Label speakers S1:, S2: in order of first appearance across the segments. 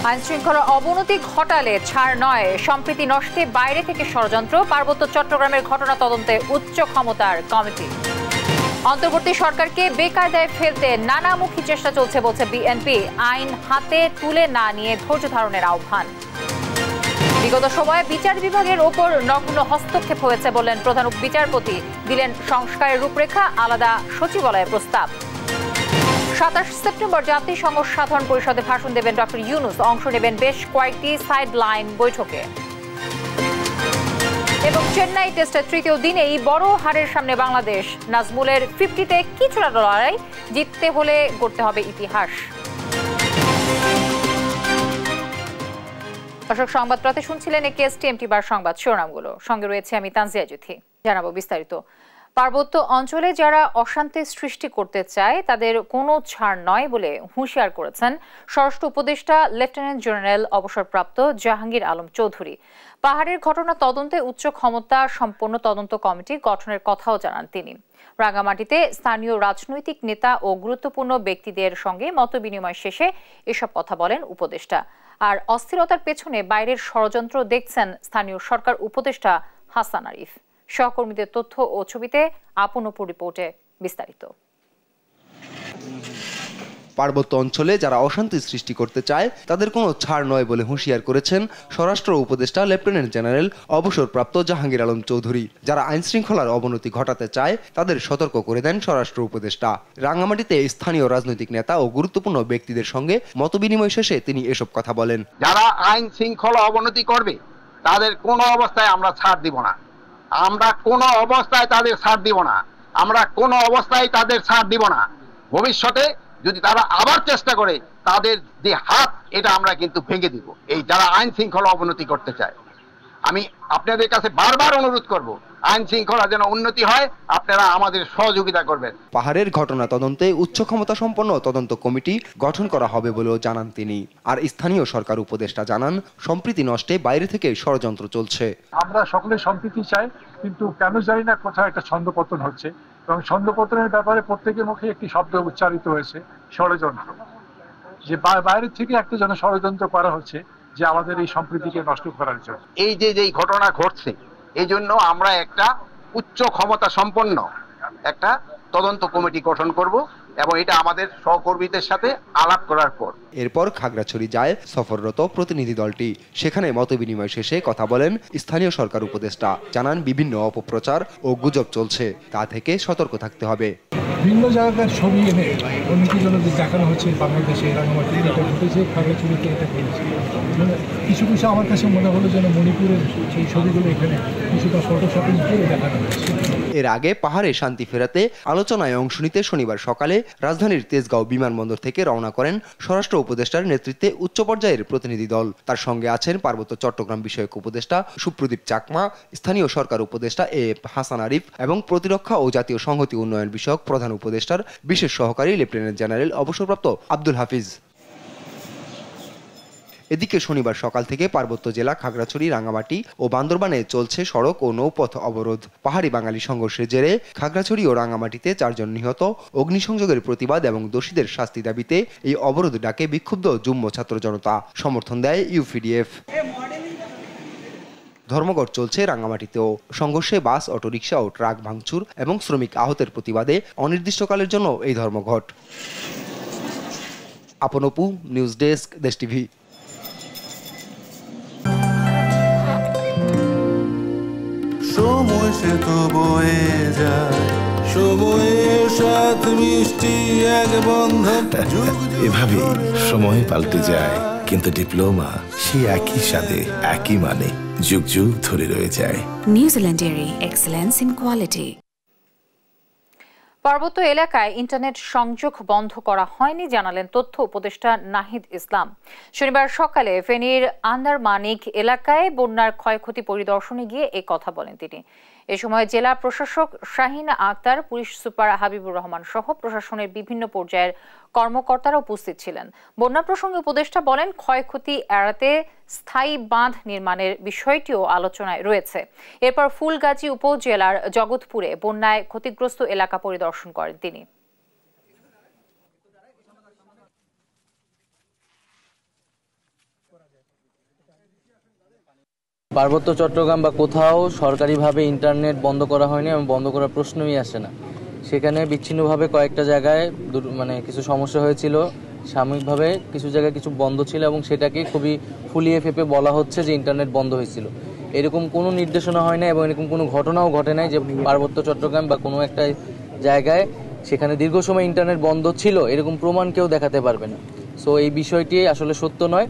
S1: আইনশৃঙ্খলার অবনতি ঘটালে ছাড় নয়, সম্প্রীতি নষ্টে বাইরে থেকে ষড়যন্ত্র, পার্বত্য চট্টগ্রামের ঘটনা তদন্তে উচ্চ ক্ষমতার কমিটি। অন্তর্বর্তী সরকারকে বেকায়দায় ফেলতে নানামুখী চেষ্টা চলছে বলছে বিএনপি, আইন হাতে তুলে না নিয়ে ধৈর্য ধারণের আহ্বান। বিগত সময়ে বিচার বিভাগের ওপর নগ্ন হস্তক্ষেপ হয়েছে বললেন প্রধান বিচারপতি, দিলেন সংস্কারের রূপরেখা, আলাদা সচিবালয়ের প্রস্তাব। 27 সেপ্টেম্বর জাতিসংঘ সাধারণ পরিষদে ভাষণ দেবেন ডক্টর ইউনূস, অংশ নেবেন বেশ কয়েকটি সাইডলাইন বৈঠকে। এবং চেন্নাই টেস্টের তৃতীয় দিনেই বড় হারের সামনে বাংলাদেশ, নাজমুলের 50-তে কিছুটা লড়াই, জিততে হলে গড়তে হবে ইতিহাস। দর্শক, সংবাদপত্রে শুনছিলেন একেএসটিএমটি বার সংবাদ শিরোনামগুলো, সঙ্গে রয়েছে আমি তানজিয়া জুথি। জানাবো বিস্তারিত। পার্বত্য অঞ্চলে যারা অশান্তি সৃষ্টি করতে চায় তাদের কোনো ছাড় নয় বলে হুঁশিয়ার করেছেন স্বরাষ্ট্র উপদেষ্টা লেফটেন্যান্ট জেনারেল অবসরপ্রাপ্ত জাহাঙ্গীর আলম চৌধুরী। পাহাড়ের ঘটনা তদন্তে উচ্চ ক্ষমতা সম্পন্ন তদন্ত কমিটি গঠনের কথাও জানান তিনি। রাঙামাটিতে স্থানীয় রাজনৈতিক নেতা ও গুরুত্বপূর্ণ ব্যক্তিদের সঙ্গে মতবিনিময় শেষে এসব কথা বলেন উপদেষ্টা। আর অস্থিরতার পেছনে বাইরের ষড়যন্ত্র দেখছেন স্থানীয় সরকার উপদেষ্টা হাসান আরিফ। সহকর্মীদের তথ্য ও ছবিতে আপন অপর রিপোর্টে বিস্তারিত।
S2: পার্বত্য অঞ্চলে যারা অশান্তি সৃষ্টি করতে চায় তাদের কোনো ছাড় নয় বলে হুঁশিয়ার করেছেন স্বরাষ্ট্র উপদেষ্টা লেফটেন্যান্ট জেনারেল অবসরপ্রাপ্ত জাহাঙ্গীর আলম চৌধুরী। যারা আইন শৃঙ্খলার অবনতি ঘটাতে চায় তাদের সতর্ক করে দেন স্বরাষ্ট্র উপদেষ্টা। রাঙামাটিতে স্থানীয় রাজনৈতিক নেতা ও গুরুত্বপূর্ণ ব্যক্তিদের সঙ্গে মতবিনিময় শেষে তিনি এসব কথা বলেন।
S3: যারা আইন শৃঙ্খলা অবনতি করবে তাদের কোনো অবস্থায় আমরা ছাড় দিব না, আমরা কোনো অবস্থায় তাদের ছাড় দিব না, আমরা কোনো অবস্থায় তাদের ছাড় দিব না। ভবিষ্যতে যদি তারা আবার চেষ্টা করে তাদের যে হাত, এটা আমরা কিন্তু ভেঙে দিব। এই যারা আইন শৃঙ্খলা অবনতি করতে চায়, আমি আপনাদের কাছে বারবার অনুরোধ করব, আইন শৃঙ্খলা যেন উন্নতি হয়, আপনারা আমাদের সহযোগিতা করবেন।
S2: পাহাড়ের ঘটনা তদন্তে উচ্চ ক্ষমতা সম্পন্ন তদন্ত কমিটি গঠন করা হবে বলেও জানান তিনি। আর স্থানীয় সরকার উপদেষ্টা জানান, সম্প্রীতি নষ্টে বাইরে থেকে ষড়যন্ত্র চলছে।
S4: আমরা সকলে সম্প্রীতি চাই, কিন্তু কেন জানি না কোথাও একটা ছন্দপতন হচ্ছে, এবং ছন্দপতনের ব্যাপারে প্রত্যেকের মুখে একটি শব্দ উচ্চারিত হয়েছে, ষড়যন্ত্র। যে বাইরে থেকে একটা যেন ষড়যন্ত্র করা হচ্ছে যে আমাদের এই সম্প্রীতিকে নষ্ট করার জন্য।
S3: এই যে ঘটনা ঘটছে, এই জন্য আমরা একটা উচ্চ ক্ষমতা সম্পন্ন একটা তদন্ত কমিটি গঠন করব, এবং এটা আমাদের সহকর্মীদের সাথে আলাপ করার পর
S2: এরপর খাগড়াছড়ি যায় সফররত প্রতিনিধি দলটি। সেখানে মতবিনিময় শেষে কথা বলেন স্থানীয় সরকার উপদেষ্টা, জানান বিভিন্ন অপপ্রচার ও গুজব চলছে, তা থেকে সতর্ক থাকতে হবে।
S4: ভিন্ন জায়গার ছবি এনে অনেকের জন্য দেখানো হচ্ছে বাংলাদেশে রাঙামাটি এটা ঘটেছে, খাগড়াছড়িতে এটা ঘটেছে। কিছু কিছু আমার কাছে মনে হলো যেন মণিপুরের সেই ছবিগুলো এখানে কিছুটা ফটোশপিং করে দেখানো হয়েছে।
S2: এর আগে পাহাড়ে শান্তি ফেরাতে আলোচনায় অংশ নিতে শনিবার সকালে রাজধানীর তেজগাঁও বিমানবন্দর থেকে রওনা করেন স্বরাষ্ট্র উপদেষ্টার নেতৃত্বে উচ্চ পর্যায়ের প্রতিনিধি দল। তার সঙ্গে আছেন পার্বত্য চট্টগ্রাম বিষয়ক উপদেষ্টা সুপ্রদীপ চাকমা, স্থানীয় সরকার উপদেষ্টা হাসান আরিফ এবং প্রতিরক্ষা ও জাতীয় সংহতি উন্নয়ন বিষয়ক প্রধান উপদেষ্টার বিশেষ সহকারী লেফটেন্যান্ট জেনারেল অবসরপ্রাপ্ত আব্দুল হাফিজ। এদিকে শনিবার সকাল থেকে পার্বত্য জেলা খাগড়াছড়ি, রাঙামাটি ও বান্দরবানে চলছে সড়ক ও নৌপথ অবরোধ। পাহাড়ি বাঙালি সংঘর্ষের জেরে খাগড়াছড়ি ও রাঙামাটিতে 4 জন নিহত, অগ্নিসংযোগের প্রতিবাদ এবং দোষীদের শাস্তি দাবিতে এই অবরোধ ডাকে বিক্ষুব্ধ যুগ্ম ছাত্র জনতা। সমর্থন দেয় ইউপিডিএফ। ধর্মঘট চলছে রাঙামাটিতেও। সংঘর্ষে বাস, অটোরিকশা ও ট্রাক ভাঙচুর এবং শ্রমিক আহতের প্রতিবাদে অনির্দিষ্টকালের জন্য এই ধর্মঘট। আপন অপু, নিউজ ডেস্ক, দেশ টিভি।
S5: সময় সে তো বয়ে যায়, সময়ের সাথে মিষ্টি এক বন্ধন।
S6: এভাবে সময় পাল্টে যায়, কিন্তু ডিপ্লোমা সে একই সাথে একই মানে যুগ যুগ ধরে রয়ে যায়।
S7: New Zealand dairy, excellence in quality.
S1: পার্বত্য এলাকায় ইন্টারনেট সংযোগ বন্ধ করা হয়নি জানালেন তথ্য উপদেষ্টা নাহিদ ইসলাম। শনিবার সকালে ফেনীর আন্দারমানিক এলাকায় বন্যার ক্ষয়ক্ষতি পরিদর্শনে গিয়ে এই কথা বলেন তিনি। এ সময় জেলা প্রশাসক শাহিন আক্তার, পুলিশ সুপার হাবিবুর রহমান সহ প্রশাসনের বিভিন্ন পর্যায়ের কর্মকর্তারা উপস্থিত ছিলেন। বন্যা প্রসঙ্গে উপদেষ্টা বলেন, ক্ষয়ক্ষতি এড়াতে স্থায়ী বাঁধ নির্মাণের বিষয়টিও আলোচনায় রয়েছে। এরপর ফুলগাজী উপজেলার জগৎপুরে বন্যায় ক্ষতিগ্রস্ত এলাকা পরিদর্শন করেন তিনি।
S8: পার্বত্য চট্টগ্রাম বা কোথাও সরকারিভাবে ইন্টারনেট বন্ধ করা হয়নি এবং বন্ধ করার প্রশ্নই আসে না। সেখানে বিচ্ছিন্নভাবে কয়েকটা জায়গায় কিছু সমস্যা হয়েছিল, সাময়িকভাবে কিছু জায়গায় কিছু বন্ধ ছিল এবং সেটাকে খুবই ফুলিয়ে ফেপে বলা হচ্ছে যে ইন্টারনেট বন্ধ হয়েছিল। এরকম কোনো নির্দেশনা হয় না এবং এরকম কোনো ঘটনাও ঘটে নাই যে পার্বত্য চট্টগ্রাম বা কোনো একটা জায়গায় সেখানে দীর্ঘ সময় ইন্টারনেট বন্ধ ছিল, এরকম প্রমাণ কেউ দেখাতে পারবে না। সো এই বিষয়টি আসলে সত্য নয়।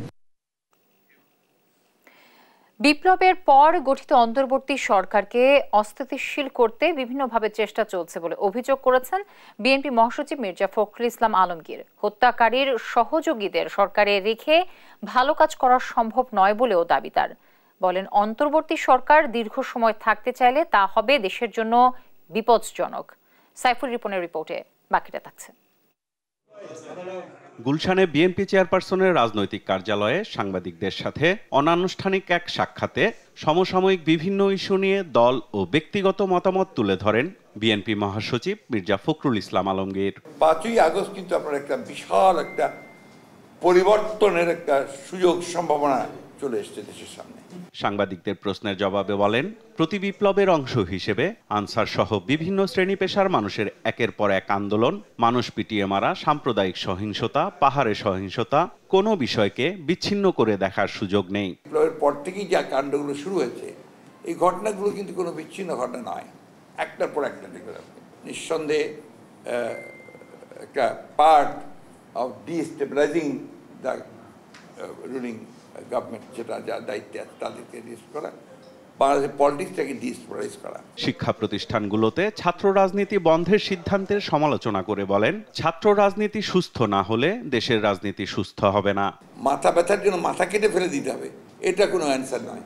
S1: বিপ্লবের পর গঠিত অন্তর্বর্তী সরকারকে অস্থিতিশীল করতে বিভিন্নভাবে চেষ্টা চলছে বলে অভিযোগ করেছেন বিএনপি মহাসচিব মির্জা ফখরুল ইসলাম আলমগীর। হত্যাকারীর সহযোগীদের সরকারে রেখে ভালো কাজ করা সম্ভব নয় বলেও দাবি তার। বলেন, অন্তর্বর্তী সরকার দীর্ঘ সময় থাকতে চাইলে তা হবে দেশের জন্য বিপজ্জনক। সাইফুল রিপনের রিপোর্টে বাকিটা থাকছে।
S9: গুলশানে বিএনপি চেয়ারপারসনের রাজনৈতিক কার্যালয়ে সাংবাদিকদের সাথে অনানুষ্ঠানিক এক সাক্ষাতে সমসাময়িক বিভিন্ন ইস্যু নিয়ে দল ও ব্যক্তিগত মতামত তুলে ধরেন বিএনপি মহাসচিব মির্জা ফখরুল ইসলাম আলমগীর।
S10: 5ই আগস্ট কিন্তু আপনার একটা বিশাল একটা পরিবর্তনের একটা সুযোগ সম্ভাবনা চলে এসেছে দেশের সামনে।
S9: সাংবাদিকদের প্রশ্নের জবাবে বলেন, প্রতি বিপ্লবের অংশ হিসেবে আনসার সহ বিভিন্ন শ্রেণী পেশার মানুষের একের পর এক আন্দোলন, মানুষ পিটিয়ে মারা, সাম্প্রদায়িক সহিংসতা, পাহাড়ে সহিংসতা, কোনো বিষয়কে বিচ্ছিন্ন করে দেখার সুযোগ নেই।
S10: বিপ্লবের পর থেকেই যা কাণ্ডগুলো শুরু হয়েছে, এই ঘটনাগুলো কিন্তু কোনো বিচ্ছিন্ন ঘটনা নয়, একটার পর একটা দেখবেন নিঃসন্দেহে একটা part of destabilising the ruling government, যেটা যার দায়িত্বে আছে তাদেরকে ডিস্ট করা, বাংলাদেশের পলিটিক্সটাকে ডিস্টেবিলাইজ করা।
S9: শিক্ষা প্রতিষ্ঠানগুলোতে ছাত্র রাজনীতি বন্ধের সিদ্ধান্তের সমালোচনা করে বলেন, ছাত্র রাজনীতি সুস্থ না হলে দেশের রাজনীতি সুস্থ হবে না।
S10: মাথা ব্যথার জন্য মাথা কেটে ফেলে দিতে হবে, এটা কোনো অ্যান্সার নয়।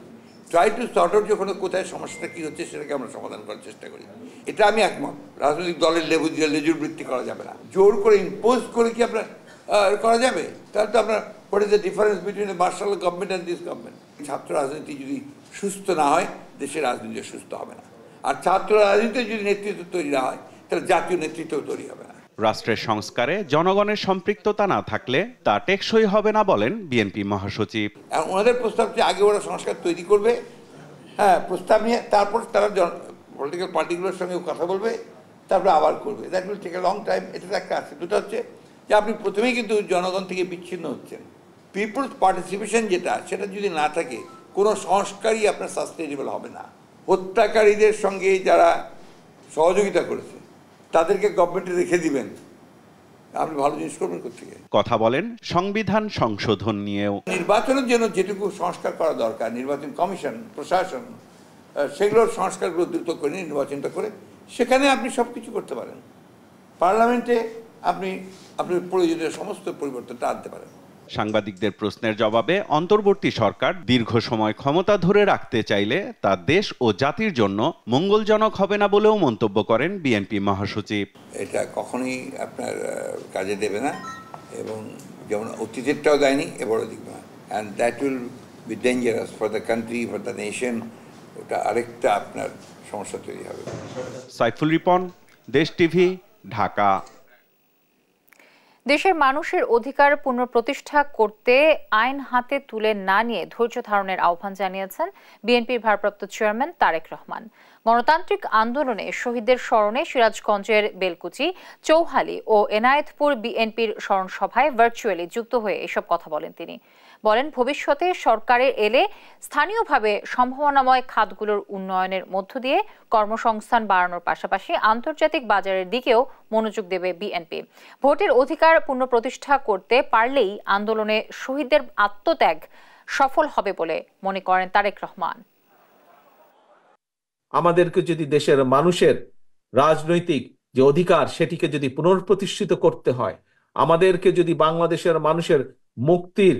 S10: ট্রাই টু সর্ট আউট, যখন কোথায় সমস্যাটা কী হচ্ছে সেটাকে আমরা সমাধান করার চেষ্টা করি, এটা আমি একমত। রাজনৈতিক দলের লেজুর বৃত্তি করা যাবে না, জোর করে ইম্পোজ করে কি আপনার করা যাবে? তাহলে তো আপনার what is the difference between a martial government and this government? ছাত্র রাজনীতি যদি সুস্থ না হয়, দেশের রাজনীতি সুস্থ হবে না। আর ছাত্র রাজনীতিতে যদি নেতৃত্ব তৈরি না হয়, তাহলে জাতীয় নেতৃত্ব তৈরি হবে না।
S9: রাষ্ট্রের সংস্কারে জনগণের সম্পৃক্ততা না থাকলে তা টেকসই হবে না বলেন বিএনপি মহাসচিব।
S10: ওনাদের প্রস্তাব যে আগে ওরা সংস্কার তৈরি করবে, হ্যাঁ, প্রস্তাব নিয়ে তারপর তারা পলিটিক্যাল পার্টিগুলোর সঙ্গে কথা বলবে, তারপরে আবার করবে। That will take a long time. এটা একটা আছে। দুটো হচ্ছে যে আপনি প্রথমেই কিন্তু জনগণ থেকে বিচ্ছিন্ন হচ্ছেন। পিপলস পার্টিসিপেশন সেটা যদি না থাকে, কোনো সংস্কারই আপনার সাস্টেইনেবল হবে না। হত্যাকারীদের সঙ্গে যারা সহযোগিতা করেছে তাদেরকে গভর্নমেন্টে রেখে দিবেন, আপনি ভালো জিনিস করবেন কোথেকে?
S9: কথা বলেন সংবিধান সংশোধন নিয়েও।
S10: নির্বাচনের জন্য যেটুকু সংস্কার করা দরকার, নির্বাচন কমিশন, প্রশাসন, সেগুলোর সংস্কারগুলো দ্রুত করে নির্বাচনটা করে সেখানে আপনি সব কিছু করতে পারেন। পার্লামেন্টে আপনি আপনার প্রয়োজনীয় সমস্ত পরিবর্তনটা আনতে পারেন।
S9: সাংবাদিকদের প্রশ্নের জবাবে অন্তর্বর্তী সরকার দীর্ঘ সময় ক্ষমতা ধরে রাখতে চাইলে তা দেশ ও জাতির জন্য মঙ্গলজনক হবে না বলেও মন্তব্য করেন বিএনপি মহাসচিব।
S10: এটা কখনোই আপনার কাজে দেবে না, এবং যেমন অতীতেরটাও দেয়নি, এবারও দিবে না। And that will be dangerous for the country, for the nation. ওটা আরেকটা আপনার সমস্যা তৈরি হবে।
S9: সাইফুল রিপন, দেশ টিভি, ঢাকা।
S1: দেশের মানুষের অধিকার পুনঃপ্রতিষ্ঠা করতে আইন হাতে তুলে না নিয়ে ধৈর্য ধারণের আহ্বান জানিয়েছেন বিএনপির ভারপ্রাপ্ত চেয়ারম্যান তারেক রহমান। গণতান্ত্রিক আন্দোলনে শহীদদের স্মরণে সিরাজগঞ্জের বেলকুচি, চৌহালি ও এনায়েতপুর বিএনপির স্মরণ সভায় ভার্চুয়ালি যুক্ত হয়ে এসব কথা বলেন তিনি। বলেন, ভবিষ্যতে সরকারে এলে স্থানীয়ভাবে সম্ভাবনাময় খাতগুলোর উন্নয়নের মধ্য দিয়ে কর্মসংস্থান বাড়ানোর পাশাপাশি আন্তর্জাতিক বাজারের দিকেও মনোযোগ দেবে বিএনপি। ভোটের অধিকার পুনঃপ্রতিষ্ঠা করতে পারলেই আন্দোলনে শহীদদের আত্মত্যাগ সফল হবে বলে মনে করেন তারেক রহমান।
S11: আমাদেরকে যদি দেশের মানুষের রাজনৈতিক যে অধিকার সেটিকে যদি পুনঃপ্রতিষ্ঠিত করতে হয়, আমাদেরকে যদি বাংলাদেশের মানুষের মুক্তির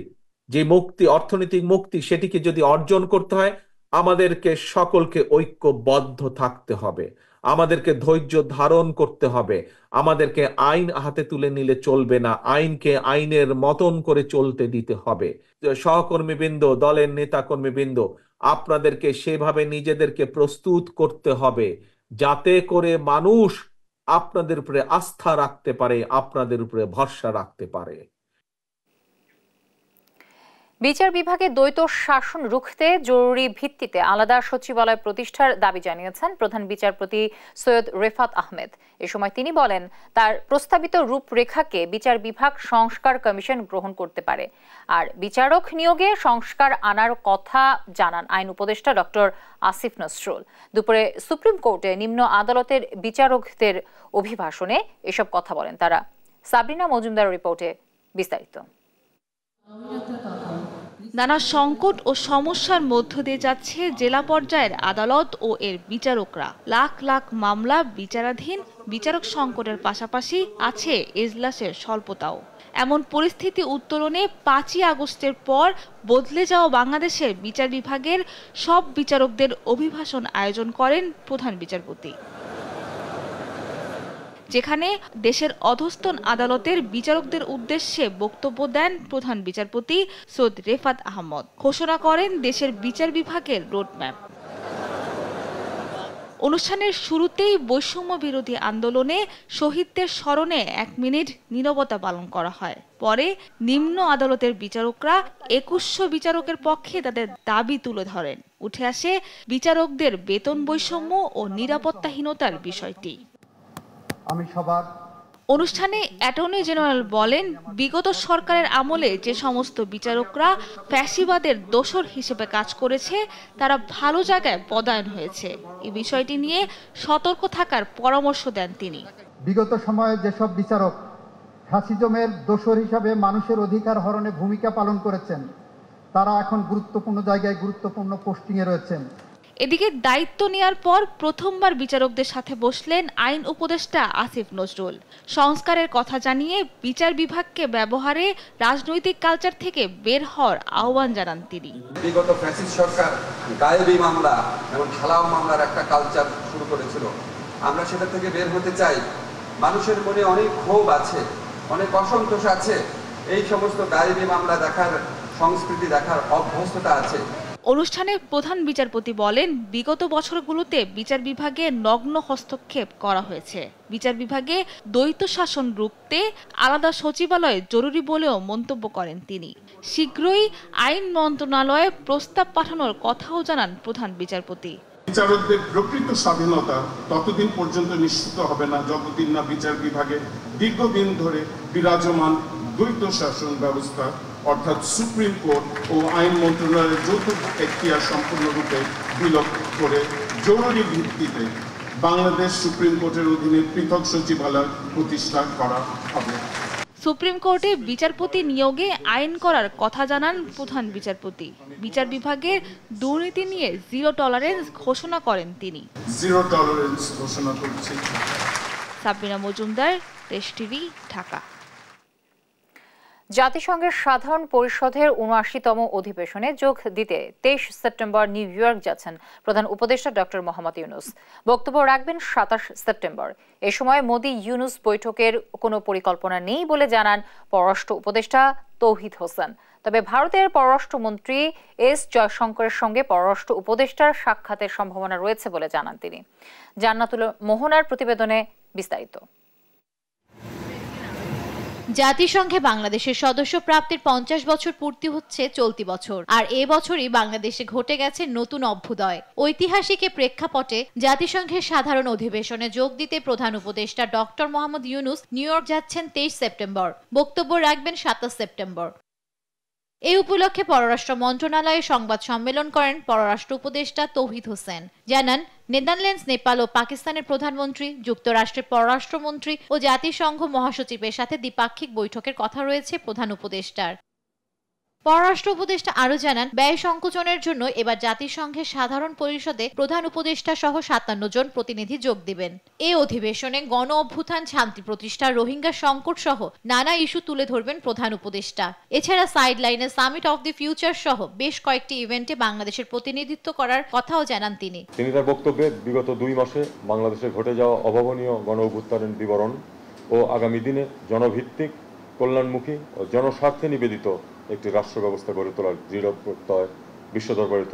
S11: যে মুক্তি, অর্থনৈতিক মুক্তি, সেটিকে যদি অর্জন করতে হয়, আমাদেরকে সকলকে ঐক্যবদ্ধ থাকতে হবে, আমাদেরকে ধৈর্য ধারণ করতে হবে, আমাদেরকে আইন হাতে তুলে নিলে চলবে না, আইনকে আইনের মতন করে চলতে দিতে হবে। সহকর্মীবৃন্দ, দলের নেতা কর্মীবৃন্দ, আপনাদেরকে সেভাবে নিজেদেরকে প্রস্তুত করতে হবে যাতে করে মানুষ আপনাদের উপরে আস্থা রাখতে পারে, আপনাদের উপরে ভরসা রাখতে পারে।
S1: বিচার বিভাগে দ্বৈত শাসন রুখতে জরুরি ভিত্তিতে আলাদা সচিবালয় প্রতিষ্ঠার দাবি জানিয়েছেন প্রধান বিচারপতি সৈয়দ রেফাত আহমেদ। এ সময় তিনি বলেন, তার প্রস্তাবিত রূপরেখাকে বিচার বিভাগ সংস্কার কমিশন গ্রহণ করতে পারে। আর বিচারক নিয়োগে সংস্কার আনার কথা জানান আইন উপদেষ্টা ডক্টর আসিফ নজরুল। দুপুরে সুপ্রিম কোর্টে নিম্ন আদালতের বিচারকদের অভিভাষণে এসব কথা বলেন তারা। সাবরিনা মজুমদার রিপোর্টে বিস্তারিত।
S12: নানা সংকট ও সমস্যার মধ্য দিয়ে যাচ্ছে জেলা পর্যায়ের আদালত ও এর বিচারকরা। লাখ লাখ মামলা বিচারাধীন, বিচারক সংকটের পাশাপাশি আছে এজলাসের স্বল্পতাও। এমন পরিস্থিতি উত্তরণে 5ই আগস্টের পর বদলে যাওয়া বাংলাদেশের বিচার বিভাগের সব বিচারকদের অভিভাষণ আয়োজন করেন প্রধান বিচারপতি, যেখানে দেশের অধস্তন আদালতের বিচারকদের উদ্দেশ্যে বক্তব্য দেন প্রধান বিচারপতি সৈয়দ রেফাত আহমদ। ঘোষণা করেন দেশের বিচার বিভাগের রোডম্যাপ। অনুষ্ঠানের শুরুতেই বৈষম্য বিরোধী আন্দোলনে শহীদদের স্মরণে 1 মিনিট নীরবতা পালন করা হয়। পরে নিম্ন আদালতের বিচারকরা 2100 বিচারকের পক্ষে তাদের দাবি তুলে ধরেন। উঠে আসে বিচারকদের বেতন বৈষম্য ও নিরাপত্তাহীনতার বিষয়টি। অনুষ্ঠানে অ্যাটর্নি জেনারেল বলেন, বিগত সরকারের আমলে যে সমস্ত বিচারকরা ফ্যাসিবাদের দোসর হিসেবে কাজ করেছে তারা ভালো জায়গায় পদায়ন হয়েছে। এই বিষয়টি নিয়ে সতর্ক থাকার পরামর্শ দেন তিনি।
S13: বিগত সময়ে যেসব বিচারক ফ্যাসিজমের দোসর হিসাবে মানুষের অধিকার হরণে ভূমিকা পালন করেছেন তারা এখন গুরুত্বপূর্ণ জায়গায় গুরুত্বপূর্ণ পোস্টিংয়ে রয়েছেন।
S12: এদিকে দায়িত্ব নেয়ার পর প্রথমবার বিচারকদের সাথে বসলেন আইন উপদেষ্টা আসিফ নজরুল। সংস্কারের কথা জানিয়ে বিচার বিভাগকে ব্যবহারে রাজনৈতিক কালচার থেকে বের হওয়ার আহ্বান জানান তিনি।
S14: বিগত ফ্যাসিস্ট সরকার গায়েবী মামলা এবং ঢালাও মামলার একটা কালচার শুরু করেছিল। আমরা সেটা থেকে বের হতে চাই। মানুষের মনে অনেক ক্ষোভ আছে, অনেক অসন্তোষ আছে, এই সমস্ত গায়েবী মামলা দেখার সংস্কৃতি দেখার অভ্যস্ততা আছে।
S12: অনুষ্ঠানে প্রধান বিচারপতি বলেন, বিগত বছরগুলোতে বিচার বিভাগে নগ্ন হস্তক্ষেপ করা হয়েছে। বিচার বিভাগে দ্বৈত শাসন রুখতে আলাদা সচিবালয় জরুরি বলেও মন্তব্য করেন তিনি। শীঘ্রই আইন মন্ত্রণালয়ে প্রস্তাব পাঠানোর কথাও জানান প্রধান বিচারপতি।
S15: বিচারকদের প্রকৃত স্বাধীনতা ততদিন পর্যন্ত নিশ্চিত হবে না যতদিন না বিচার বিভাগে দীর্ঘদিন ধরে বিরাজমান দ্বৈত শাসন ব্যবস্থা অর্থাৎ সুপ্রিম কোর্ট ও আইন মন্ত্রণালয়ের যৌথ এখতিয়ার সম্পূর্ণরূপে বিলোপ করে জরুরি ভিত্তিতে বাংলাদেশ সুপ্রিম কোর্টের অধীনে পৃথক সচিবালয় প্রতিষ্ঠা করা হবে।
S12: সুপ্রিম কোর্টে বিচারপতি নিয়োগে আইন করার কথা জানান প্রধান বিচারপতি। বিচার বিভাগের দুর্নীতি নিয়ে জিরো টলারেন্স ঘোষণা করেন তিনি।
S15: জিরো টলারেন্স ঘোষণা করছি।
S12: সাবরিনা মজুমদার, দেশ টিভি, ঢাকা।
S1: জাতিসংঘের সাধারণ পরিষদের ৭৯তম অধিবেশনে যোগ দিতে ২৩ সেপ্টেম্বর নিউ ইয়র্ক যাচ্ছেন প্রধান উপদেষ্টা ডক্টর মোহাম্মদ ইউনূস। বক্তব্য রাখবেন ২৭ সেপ্টেম্বর। এ সময় মোদি ইউনূস বৈঠকের কোনো পরিকল্পনা নেই বলে জানান পররাষ্ট্র উপদেষ্টা তৌহিদ হোসেন। তবে ভারতের পররাষ্ট্রমন্ত্রী এস জয়শঙ্করের সঙ্গে পররাষ্ট্র উপদেষ্টার সাক্ষাতের সম্ভাবনা রয়েছে বলে জানান তিনি। জান্নাতুল মোহনার প্রতিবেদনে বিস্তারিত।
S16: জাতিসংঘে বাংলাদেশের সদস্য প্রাপ্তির ৫০ বছর পূর্তি হচ্ছে চলতি বছর। আর এ বছরই বাংলাদেশে ঘটে গেছে নতুন অভ্যুদয়। ঐতিহাসিক প্রেক্ষাপটে জাতিসংঘের সাধারণ অধিবেশনে যোগ দিতে প্রধান উপদেষ্টা doctor Mohammad Yunus new York যাচ্ছেন ২৩ সেপ্টেম্বর। বক্তব্য রাখবেন ২৭ সেপ্টেম্বর। এই উপলক্ষে পররাষ্ট্র মন্ত্রণালয়ে সংবাদ সম্মেলন করেন পররাষ্ট্র উপদেষ্টা তৌহিদ হোসেন। জানান, নেদারল্যান্ডস, নেপাল ও পাকিস্তানের প্রধানমন্ত্রী, যুক্তরাষ্ট্রের পররাষ্ট্রমন্ত্রী ও জাতিসংঘ মহাসচিবের সাথে দ্বিপাক্ষিক বৈঠকের কথা রয়েছে প্রধান উপদেষ্টার। পররাষ্ট্র উপদেষ্টা আরও জানান, ব্যয় সংকোচনের জন্য এবার জাতিসংঘের সাধারণ পরিষদে প্রধান উপদেষ্টা সহ ৫৭ জন প্রতিনিধি যোগ দিবেন। এই অধিবেশনে গণ অভ্যুত্থান, শান্তি প্রতিষ্ঠা, রোহিঙ্গা সংকট সহ নানা ইস্যু তুলে ধরবেন প্রধান উপদেষ্টা। এছাড়া সাইডলাইনে সামিট অফ দি ফিউচার সহ বেশ কয়েকটি ইভেন্টে বাংলাদেশের প্রতিনিধিত্ব করার কথাও জানান তিনি।
S17: তার বক্তব্যে বিগত ২ মাসে বাংলাদেশে ঘটে যাওয়া অভাবনীয় গণ অভ্যুত্থানের বিবরণ ও আগামী দিনে জনভিত্তিক, কল্যাণমুখী ও জনস্বার্থে নিবেদিত একটি রাষ্ট্র ব্যবস্থা গড়ে তোলার দৃঢ় প্রত্যয় বিশ্ব দরবারে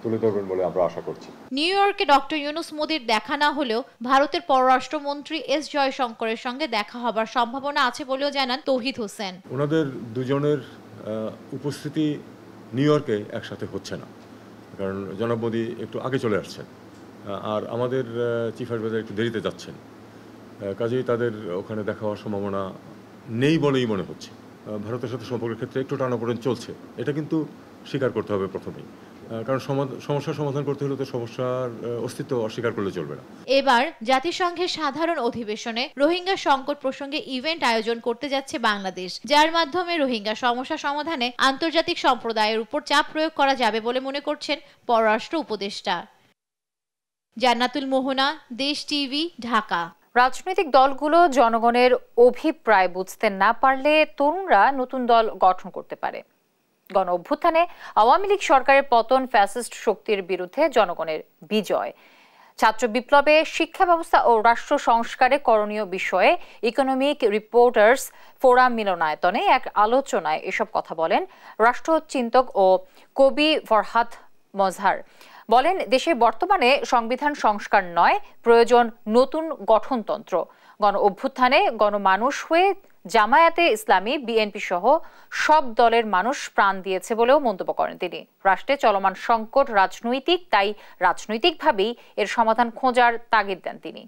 S17: তুলে ধরবেন বলে আমরা আশা করছি।
S16: নিউ ইয়র্কে ডক্টর ইউনূস মোদির দেখা না হলেও ভারতের পররাষ্ট্রমন্ত্রী এস জয়শঙ্করের সঙ্গে দেখা হবার সম্ভাবনা আছে বলেও জানান তৌহিদ হোসেন।
S17: ওনাদের দুজনের উপস্থিতি নিউ ইয়র্কে একসাথে হচ্ছে না, কারণ জনাব মোদি একটু আগে চলে আসছেন আর আমাদের চিফ অ্যাডভাইজার একটু দেরিতে যাচ্ছেন, কাজেই তাদের ওখানে দেখা হওয়ার সম্ভাবনা নেই বলেই মনে হচ্ছে। ভারতের সাথে সম্পর্কের ক্ষেত্রে একটু টানাপোড়েন চলছে, এটা কিন্তু স্বীকার করতে হবে প্রথমেই, কারণ সমস্যার সমাধান করতে হলে তো সমস্যার অস্তিত্ব অস্বীকার করলে চলবে না।
S16: এবার জাতিসংঘের সাধারণ অধিবেশনে রোহিঙ্গা সংকট প্রসঙ্গে ইভেন্ট আয়োজন করতে যাচ্ছে বাংলাদেশ, যার মাধ্যমে রোহিঙ্গা সমস্যা সমাধানে আন্তর্জাতিক সম্প্রদায়ের উপর চাপ প্রয়োগ করা যাবে বলে মনে করছেন পররাষ্ট্র উপদেষ্টা। জান্নাতুল মোহনা, দেশ টিভি, ঢাকা।
S1: রাজনৈতিক দলগুলো জনগণের অভিপ্রায় বুঝতে না পারলে তরুণরা নতুন দল গঠন করতে পারে। গণ অভ্যুত্থানে আওয়ামী লীগ সরকারের পতন ফ্যাসিস্ট শক্তির বিরুদ্ধে জনগণের বিজয়। ছাত্র বিপ্লবে শিক্ষা ব্যবস্থা ও রাষ্ট্র সংস্কারে করণীয় বিষয়ে ইকোনমিক রিপোর্টার্স ফোরাম মিলনায়তনে এক আলোচনায় এসব কথা বলেন রাষ্ট্রচিন্তক ও কবি ফরহাদ মজহার। বলেন, দেশে বর্তমানে সংবিধান সংস্কার নয়, প্রয়োজন নতুন গঠনতন্ত্র। গণ অভ্যুত্থানে গণমানুষ হয়ে জামায়াতে ইসলামী, বিএনপি সহ সব দলের মানুষ প্রাণ দিয়েছে বলেও মন্তব্য করেন তিনি। রাষ্ট্রে চলমান সংকট রাজনৈতিক, তাই রাজনৈতিকভাবেই এর সমাধান খোঁজার তাগিদ দেন তিনি।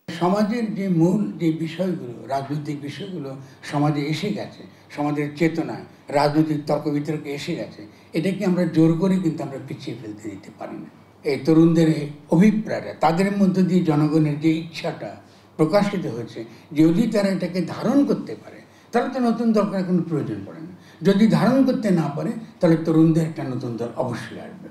S18: সমাজের যে মূল যে বিষয়গুলো, রাজনৈতিক বিষয়গুলো সমাজে এসে গেছে, সমাজের চেতনায় রাজনৈতিক তর্ক বিতর্কে এসে গেছে, এটাকে আমরা জোর করে কিন্তু আমরা পিছিয়ে ফেলতে দিতে পারি না। এই তরুণদের অভিপ্রায়টা, তাদের মধ্য দিয়ে জনগণের যে ইচ্ছাটা প্রকাশিত হয়েছে, যদি তারা এটাকে ধারণ করতে পারে তাহলে তো নতুন দরকার কোনো প্রয়োজন পড়ে না। যদি ধারণ করতে না পারে তাহলে তরুণদের একটা নতুন দল অবশ্যই আসবে।